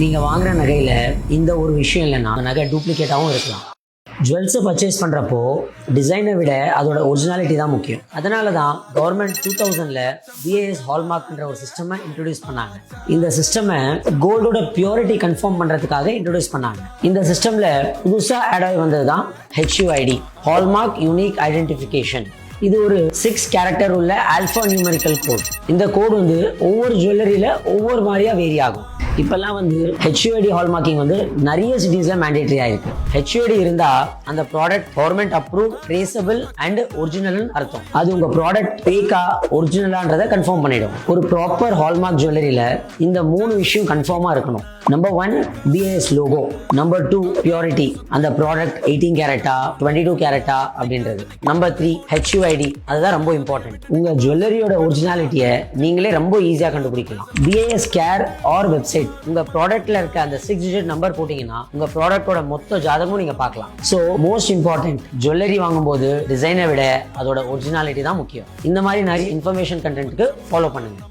நீங்கள் வாங்குற நகையில் இந்த ஒரு விஷயம் இல்லைன்னா நகை டூப்ளிகேட்டாகவும் இருக்கலாம். ஜுவல்ஸை பர்ச்சேஸ் பண்ணுறப்போ டிசைனை விட அதோட ஒரிஜினாலிட்டி தான் முக்கியம். அதனால தான் கவர்மெண்ட் 2000ல் BIS ஹால்மார்க்ன்ற ஒரு சிஸ்டமை இன்ட்ரடியூஸ் பண்ணாங்க. இந்த சிஸ்டமை கோல்டோட பியூரிட்டி கன்ஃபார்ம் பண்ணுறதுக்காக இன்ட்ரடியூஸ் பண்ணாங்க. இந்த சிஸ்டமில் புதுசாக ஆட் ஆகி வந்தது தான் HUID, ஹால்மார்க் யூனிக் ஐடென்டிஃபிகேஷன். இது ஒரு 6 கேரக்டர் உள்ள ஆல்ஃபா நியூமெரிக்கல் கோட். இந்த கோட் வந்து ஒவ்வொரு ஜுவல்லரியில் ஒவ்வொரு மாதிரியாக வேரி ஆகும். இப்போல்லாம் வந்து HUID ஹால்மார்க்கிங் வந்து நிறைய சிட்டிஸில் மேண்டேட்டரி ஆயிருக்கு. HUID இருந்தால் அந்த product government approve, traceable and ஒரிஜினல்னு அர்த்தம். அது உங்கள் ப்ராடக்ட் ஃபேக்கா ஒரிஜினலான்றதை கன்ஃபார்ம் பண்ணிடும். ஒரு ப்ராப்பர் ஹால்மார்க் ஜுவல்லரியில் இந்த 3 விஷயம் கன்ஃபார்மாக இருக்கணும். Number 1 BIS logo, number 2 purity, அந்த ப்ராடக்ட் 18 கேரட்டா 22 கேரட்டா அப்படின்றது. நம்பர் 3 HUID, அதுதான் ரொம்ப இம்பார்ட்டன்ட். உங்கள் ஜுவல்லரியோட ஒரிஜினாலிட்டியை நீங்களே ரொம்ப ஈஸியாக கண்டுபிடிக்கலாம். BIS கேர் ஆர் வெப்சைட், உங்க ப்ராடக்ட்ல இருக்க அந்த 6 டிஜிட் நம்பர் போட்டீங்கன்னா உங்க ப்ராடக்ட்டோட மொத்த ஜாதகமும் நீங்க பார்க்கலாம். ஸோ மோஸ்ட் இம்பார்ட்டன்ட், ஜுவல்லரி வாங்கும்போது டிசைனை விட அதோட ஒரிஜினாலிட்டி தான் முக்கியம். இந்த மாதிரி நிறைய இன்ஃபர்மேஷன் கண்டென்ட்க்கு ஃபாலோ பண்ணுங்க.